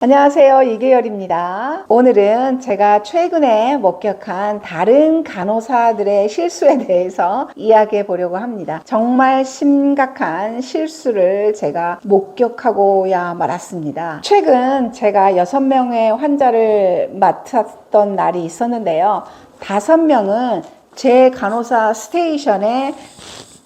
안녕하세요. 이계열입니다. 오늘은 제가 최근에 목격한 다른 간호사들의 실수에 대해서 이야기해 보려고 합니다. 정말 심각한 실수를 제가 목격하고야 말았습니다. 최근 제가 6명의 환자를 맡았던 날이 있었는데요. 5명은 제 간호사 스테이션에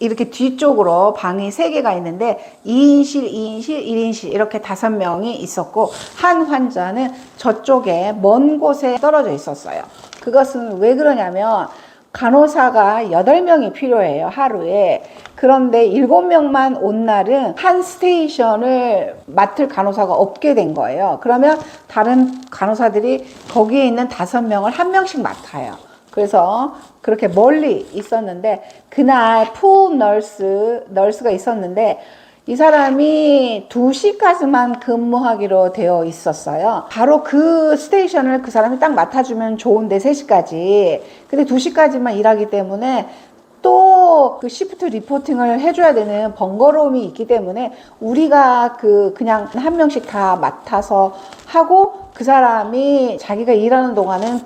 이렇게 뒤쪽으로 방이 3개가 있는데 2인실, 2인실, 1인실 이렇게 5명이 있었고, 한 환자는 저쪽에 먼 곳에 떨어져 있었어요. 그것은 왜 그러냐면 간호사가 8명이 필요해요, 하루에. 그런데 7명만 온 날은 한 스테이션을 맡을 간호사가 없게 된 거예요. 그러면 다른 간호사들이 거기에 있는 5명을 한 명씩 맡아요. 그래서 그렇게 멀리 있었는데, 그날 풀 널스가 있었는데 이 사람이 2시까지만 근무하기로 되어 있었어요. 바로 그 스테이션을 그 사람이 딱 맡아주면 좋은데 3시까지. 근데 2시까지만 일하기 때문에 또 그 시프트 리포팅을 해줘야 되는 번거로움이 있기 때문에 우리가 그냥 한 명씩 다 맡아서 하고, 그 사람이 자기가 일하는 동안은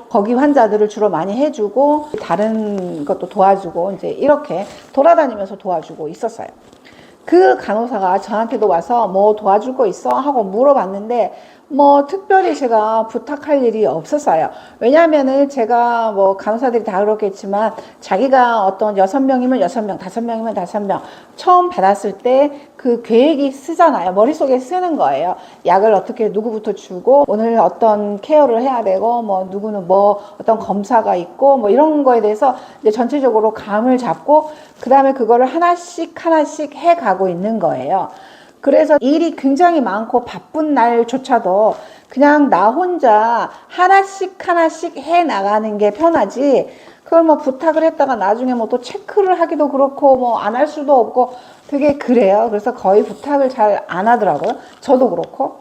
거기 환자들을 주로 많이 해주고 다른 것도 도와주고 이제 이렇게 돌아다니면서 도와주고 있었어요. 그 간호사가 저한테도 와서 뭐 도와줄 거 있어? 하고 물어봤는데 뭐 특별히 제가 부탁할 일이 없었어요. 왜냐하면은 제가 뭐 간호사들이 다 그렇겠지만 자기가 어떤 6명이면 6명, 5명이면 5명 처음 받았을 때 그 계획이 쓰잖아요. 머릿속에 쓰는 거예요. 약을 어떻게 누구부터 주고 오늘 어떤 케어를 해야 되고 뭐 누구는 뭐 어떤 검사가 있고 뭐 이런 거에 대해서 이제 전체적으로 감을 잡고 그 다음에 그거를 하나씩 해 가고 있는 거예요. 그래서 일이 굉장히 많고 바쁜 날조차도 그냥 나 혼자 하나씩 해 나가는 게 편하지, 그걸 뭐 부탁을 했다가 나중에 뭐 또 체크를 하기도 그렇고 뭐 안 할 수도 없고 되게 그래요. 그래서 거의 부탁을 잘 안 하더라고요. 저도 그렇고.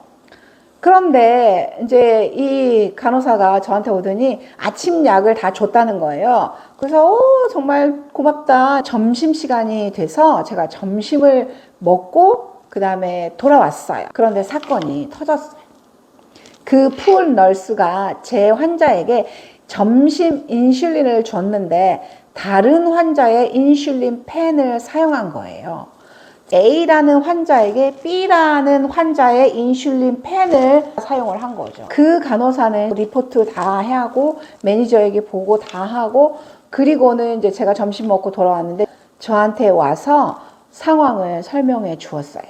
그런데 이제 이 간호사가 저한테 오더니 아침 약을 다 줬다는 거예요. 그래서 정말 고맙다. 점심시간이 돼서 제가 점심을 먹고 그 다음에 돌아왔어요. 그런데 사건이 터졌어요. 그 풀 널스가 제 환자에게 점심 인슐린을 줬는데 다른 환자의 인슐린 펜을 사용한 거예요. A라는 환자에게 B라는 환자의 인슐린 펜을 사용을 한 거죠. 그 간호사는 리포트 다 하고 매니저에게 보고 다 하고, 그리고는 이제 제가 점심 먹고 돌아왔는데 저한테 와서 상황을 설명해 주었어요.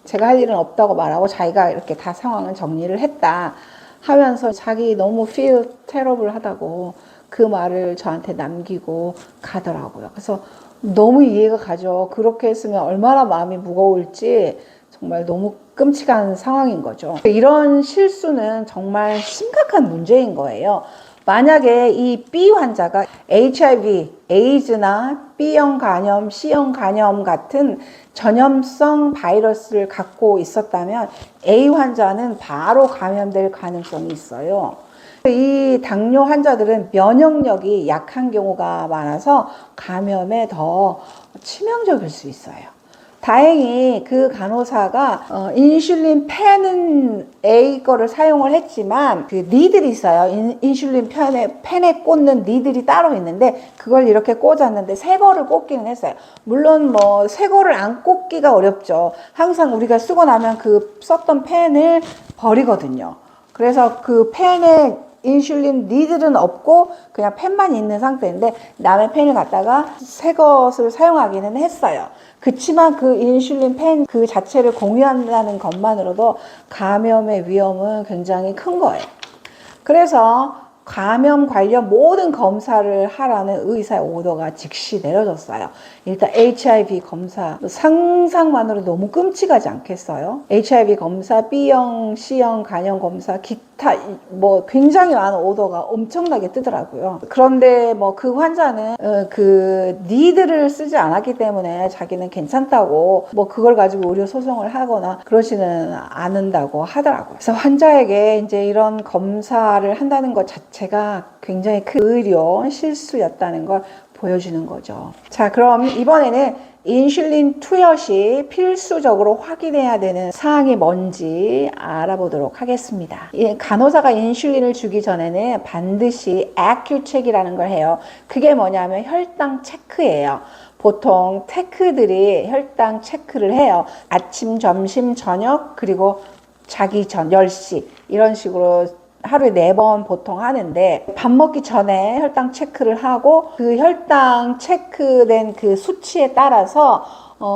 제가 할 일은 없다고 말하고 자기가 이렇게 다 상황을 정리를 했다 하면서 자기 너무 feel terrible 하다고 그 말을 저한테 남기고 가더라고요. 그래서 너무 이해가 가죠. 그렇게 했으면 얼마나 마음이 무거울지 정말 너무 끔찍한 상황인 거죠. 이런 실수는 정말 심각한 문제인 거예요. 만약에 이 B 환자가 HIV, 에이즈나 B형 간염, C형 간염 같은 전염성 바이러스를 갖고 있었다면 A 환자는 바로 감염될 가능성이 있어요. 이 당뇨 환자들은 면역력이 약한 경우가 많아서 감염에 더 치명적일 수 있어요. 다행히 그 간호사가 인슐린 펜은 A 거를 사용을 했지만 그 니들이 있어요. 인슐린 펜에 꽂는 니들이 따로 있는데 그걸 이렇게 꽂았는데 새 거를 꽂기는 했어요. 물론 뭐 새 거를 안 꽂기가 어렵죠. 항상 우리가 쓰고 나면 그 썼던 펜을 버리거든요. 그래서 그 펜에 인슐린 니들은 없고 그냥 펜만 있는 상태인데 남의 펜을 갖다가 새 것을 사용하기는 했어요. 그치만 그 인슐린 펜 그 자체를 공유한다는 것만으로도 감염의 위험은 굉장히 큰 거예요. 그래서 감염 관련 모든 검사를 하라는 의사의 오더가 즉시 내려졌어요. 일단 HIV 검사, 상상만으로 너무 끔찍하지 않겠어요? HIV 검사, B형, C형 간염 검사, 기타 뭐 굉장히 많은 오더가 엄청나게 뜨더라고요. 그런데 뭐 그 환자는 그 니들을 쓰지 않았기 때문에 자기는 괜찮다고 뭐 그걸 가지고 의료 소송을 하거나 그러지는 않는다고 하더라고요. 그래서 환자에게 이제 이런 검사를 한다는 것 자체가 굉장히 큰 의료 실수였다는 걸 보여주는 거죠. 자, 그럼 이번에는 인슐린 투여시 필수적으로 확인해야 되는 사항이 뭔지 알아보도록 하겠습니다. 간호사가 인슐린을 주기 전에는 반드시 AccuCheck이라는 걸 해요. 그게 뭐냐면 혈당 체크예요. 보통 테크들이 혈당 체크를 해요. 아침, 점심, 저녁, 그리고 자기 전 10시 이런 식으로 하루에 4번 보통 하는데, 밥 먹기 전에 혈당 체크를 하고 그 혈당 체크된 그 수치에 따라서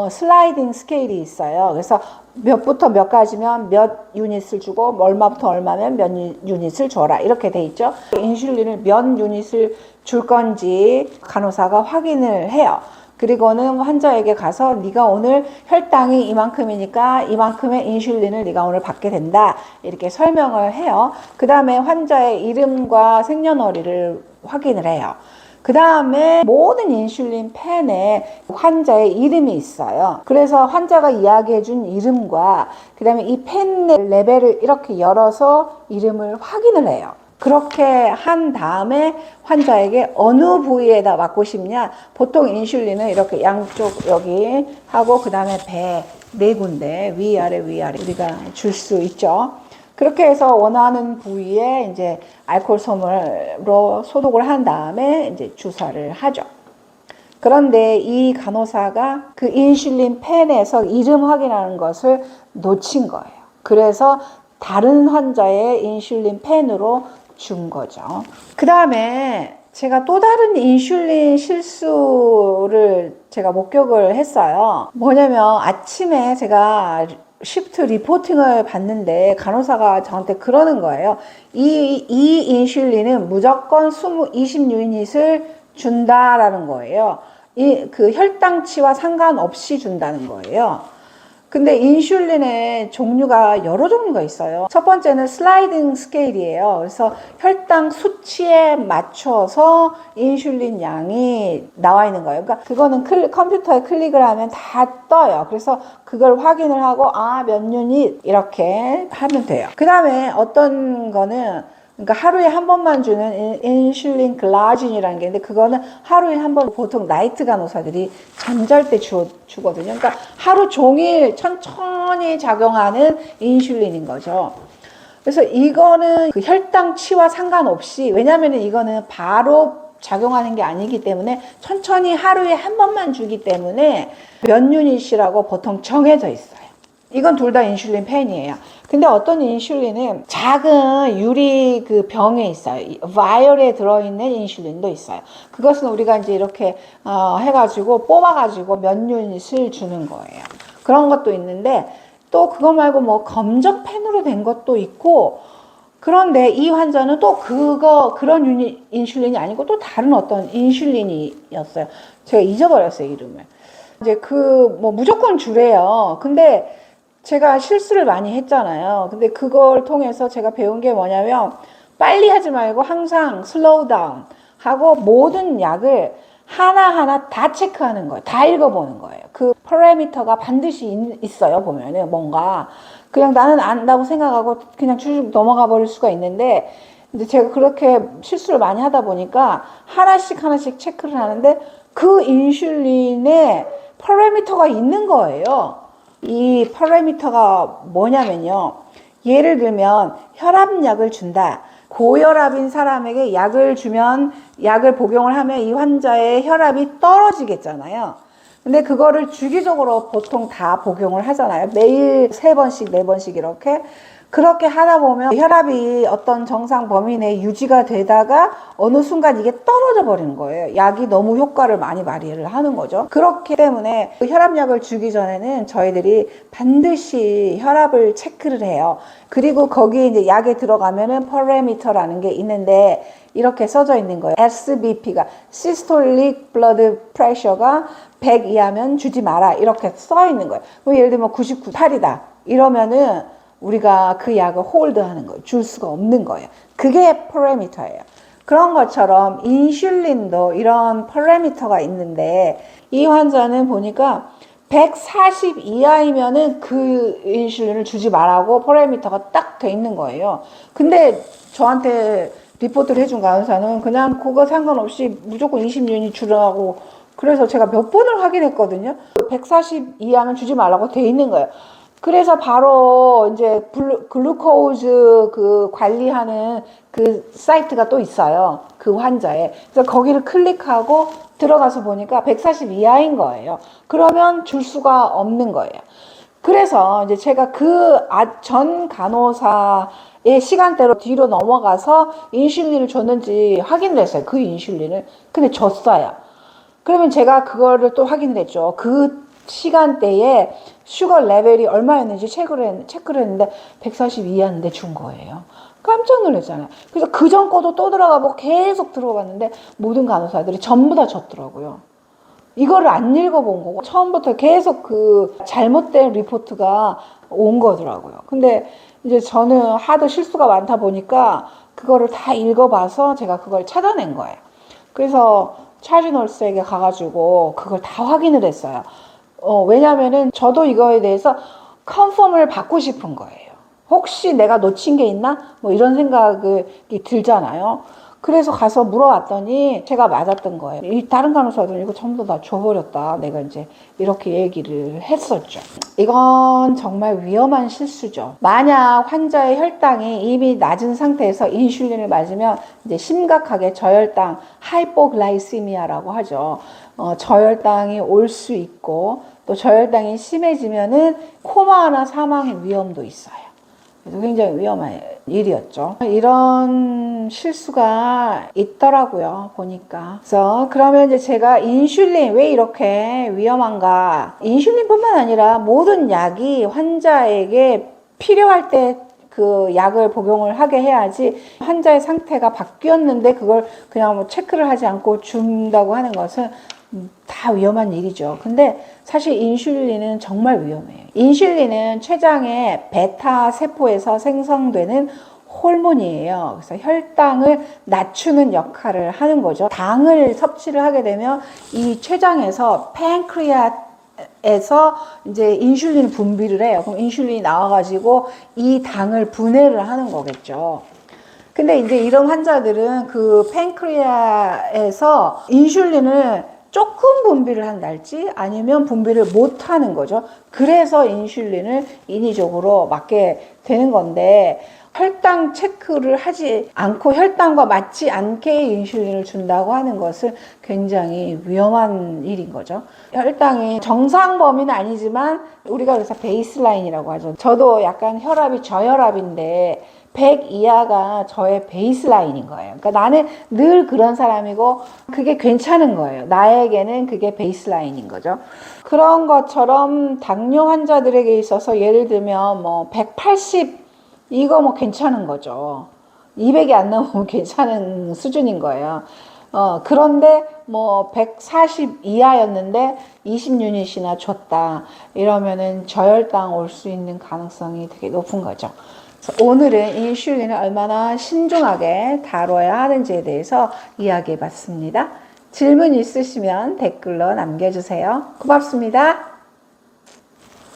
슬라이딩 스케일이 있어요. 그래서 몇부터 몇까지면 몇 유닛을 주고 얼마부터 얼마면 몇 유닛을 줘라 이렇게 돼 있죠. 인슐린을 몇 유닛을 줄 건지 간호사가 확인을 해요. 그리고는 환자에게 가서 네가 오늘 혈당이 이만큼이니까 이만큼의 인슐린을 네가 오늘 받게 된다 이렇게 설명을 해요. 그 다음에 환자의 이름과 생년월일을 확인을 해요. 그 다음에 모든 인슐린 펜에 환자의 이름이 있어요. 그래서 환자가 이야기해준 이름과 그 다음에 이 펜 레벨을 이렇게 열어서 이름을 확인을 해요. 그렇게 한 다음에 환자에게 어느 부위에다 맞고 싶냐, 보통 인슐린은 이렇게 양쪽 여기 하고 그 다음에 배 4군데 위아래 우리가 줄 수 있죠. 그렇게 해서 원하는 부위에 이제 알코올 솜으로 소독을 한 다음에 이제 주사를 하죠. 그런데 이 간호사가 그 인슐린 펜에서 이름 확인하는 것을 놓친 거예요. 그래서 다른 환자의 인슐린 펜으로 준 거죠. 그 다음에 제가 또 다른 인슐린 실수를 제가 목격을 했어요. 뭐냐면 아침에 제가 시프트 리포팅을 받는데 간호사가 저한테 그러는 거예요. 이 인슐린은 무조건 20유닛을 준다라는 거예요. 그 혈당치와 상관없이 준다는 거예요. 근데 인슐린의 종류가 여러 종류가 있어요. 첫 번째는 슬라이딩 스케일이에요. 그래서 혈당 수치에 맞춰서 인슐린 양이 나와 있는 거예요. 그러니까 그거는 컴퓨터에 클릭을 하면 다 떠요. 그래서 그걸 확인을 하고 몇 유닛 이렇게 하면 돼요. 그 다음에 어떤 거는 그러니까 하루에 한 번만 주는 인슐린 글라진이라는 게 있는데, 그거는 하루에 한 번 보통 나이트 간호사들이 잠잘 때 주거든요. 그러니까 하루 종일 천천히 작용하는 인슐린인 거죠. 그래서 이거는 그 혈당치와 상관없이, 왜냐하면 이거는 바로 작용하는 게 아니기 때문에 천천히 하루에 한 번만 주기 때문에 몇 유닛이라고 보통 정해져 있어요. 이건 둘 다 인슐린 펜이에요. 근데 어떤 인슐린은 작은 유리 그 병에 있어요. 바이올에 들어있는 인슐린도 있어요. 그것은 우리가 이제 이렇게 해가지고 뽑아가지고 몇 유닛을 주는 거예요. 그런 것도 있는데, 또 그거 말고 뭐 검정 펜으로 된 것도 있고, 그런데 이 환자는 또 그런 인슐린이 아니고 또 다른 어떤 인슐린이었어요. 제가 잊어버렸어요, 이름을. 이제 뭐 무조건 주래요. 근데 제가 실수를 많이 했잖아요. 근데 그걸 통해서 제가 배운 게 뭐냐면, 빨리 하지 말고 항상 슬로우 다운 하고 모든 약을 하나하나 다 체크하는 거예요. 다 읽어보는 거예요. 그 파라미터가 반드시 있어요. 보면은 뭔가 그냥 나는 안다고 생각하고 그냥 쭉 넘어가 버릴 수가 있는데, 근데 제가 그렇게 실수를 많이 하다 보니까 하나씩 체크를 하는데 그 인슐린에 파라미터가 있는 거예요. 이 파라미터가 뭐냐면요, 예를 들면 혈압약을 준다. 고혈압인 사람에게 약을 주면, 약을 복용을 하면 이 환자의 혈압이 떨어지겠잖아요. 근데 그거를 주기적으로 보통 다 복용을 하잖아요. 매일 3번씩 4번씩 이렇게. 그렇게 하다 보면 혈압이 어떤 정상 범위 내에 유지가 되다가 어느 순간 이게 떨어져 버리는 거예요. 약이 너무 효과를 많이 발휘를 하는 거죠. 그렇기 때문에 혈압약을 주기 전에는 저희들이 반드시 혈압을 체크를 해요. 그리고 거기에 이제 약에 들어가면은 파라미터라는 게 있는데 이렇게 써져 있는 거예요. SBP가 Systolic Blood Pressure가 100 이하면 주지 마라 이렇게 써 있는 거예요. 예를 들면 99.8이다 이러면은 우리가 그 약을 홀드하는 거예요. 줄 수가 없는 거예요. 그게 파라미터예요. 그런 것처럼 인슐린도 이런 파라미터가 있는데, 이 환자는 보니까 140 이하이면은 그 인슐린을 주지 말라고 파라미터가 딱 돼 있는 거예요. 근데 저한테 리포트를 해준 간호사는 그냥 그거 상관없이 무조건 20유닛 주라고 그래서 제가 몇 번을 확인했거든요. 140 이하면 주지 말라고 돼 있는 거예요. 그래서 바로 이제 글루코즈 그 관리하는 그 사이트가 또 있어요. 그 환자에. 그래서 거기를 클릭하고 들어가서 보니까 140 이하인 거예요. 그러면 줄 수가 없는 거예요. 그래서 이제 제가 그 전 간호사의 시간대로 뒤로 넘어가서 인슐린을 줬는지 확인을 했어요. 그 인슐린을. 근데 줬어요. 그러면 제가 그거를 또 확인을 했죠. 그 시간대에 슈거 레벨이 얼마였는지 체크를 했는데 140 이하인데 준 거예요. 깜짝 놀랐잖아요. 그래서 그전 거도 또 들어가고 계속 들어봤는데 모든 간호사들이 전부 다 줬더라고요. 이거를 안 읽어본 거고 처음부터 계속 그 잘못된 리포트가 온 거더라고요. 근데 이제 저는 하도 실수가 많다 보니까 그거를 다 읽어봐서 제가 그걸 찾아낸 거예요. 그래서 차지 널스에게 가가지고 그걸 다 확인을 했어요. 왜냐면은 저도 이거에 대해서 컨펌을 받고 싶은 거예요. 혹시 내가 놓친 게 있나? 뭐 이런 생각이 들잖아요. 그래서 가서 물어봤더니 제가 맞았던 거예요. 이 다른 간호사들은 이거 전부 다 줘버렸다. 내가 이제 이렇게 얘기를 했었죠. 이건 정말 위험한 실수죠. 만약 환자의 혈당이 이미 낮은 상태에서 인슐린을 맞으면 이제 심각하게 저혈당, 하이포글라이시미아라고 하죠. 저혈당이 올 수 있고 또 저혈당이 심해지면은 코마나 사망의 위험도 있어요. 그래서 굉장히 위험한 일이었죠. 이런 실수가 있더라고요, 보니까. 그래서 그러면 이제 제가 인슐린 왜 이렇게 위험한가? 인슐린뿐만 아니라 모든 약이 환자에게 필요할 때 그 약을 복용을 하게 해야지 환자의 상태가 바뀌었는데 그걸 그냥 뭐 체크를 하지 않고 준다고 하는 것은 다 위험한 일이죠. 근데 사실 인슐린은 정말 위험해요. 인슐린은 췌장의 베타 세포에서 생성되는 호르몬이에요. 그래서 혈당을 낮추는 역할을 하는 거죠. 당을 섭취를 하게 되면 이 췌장에서 팬크리아에서 이제 인슐린 분비를 해요. 그럼 인슐린이 나와가지고 이 당을 분해를 하는 거겠죠. 근데 이제 이런 환자들은 그 팬크리아에서 인슐린을 조금 분비를 한달지 아니면 분비를 못 하는 거죠. 그래서 인슐린을 인위적으로 맞게 되는 건데 혈당 체크를 하지 않고 혈당과 맞지 않게 인슐린을 준다고 하는 것은 굉장히 위험한 일인 거죠. 혈당이 정상 범위는 아니지만 우리가 그래서 베이스라인이라고 하죠. 저도 약간 혈압이 저혈압인데 100 이하가 저의 베이스라인인 거예요. 그러니까 나는 늘 그런 사람이고 그게 괜찮은 거예요. 나에게는 그게 베이스라인인 거죠. 그런 것처럼 당뇨 환자들에게 있어서 예를 들면 뭐 180 이거 뭐 괜찮은 거죠. 200이 안 넘으면 괜찮은 수준인 거예요. 그런데 뭐 140 이하였는데 20유닛이나 줬다. 이러면은 저혈당 올 수 있는 가능성이 되게 높은 거죠. 오늘은 인슐린을 얼마나 신중하게 다뤄야 하는지에 대해서 이야기해 봤습니다. 질문 있으시면 댓글로 남겨주세요. 고맙습니다.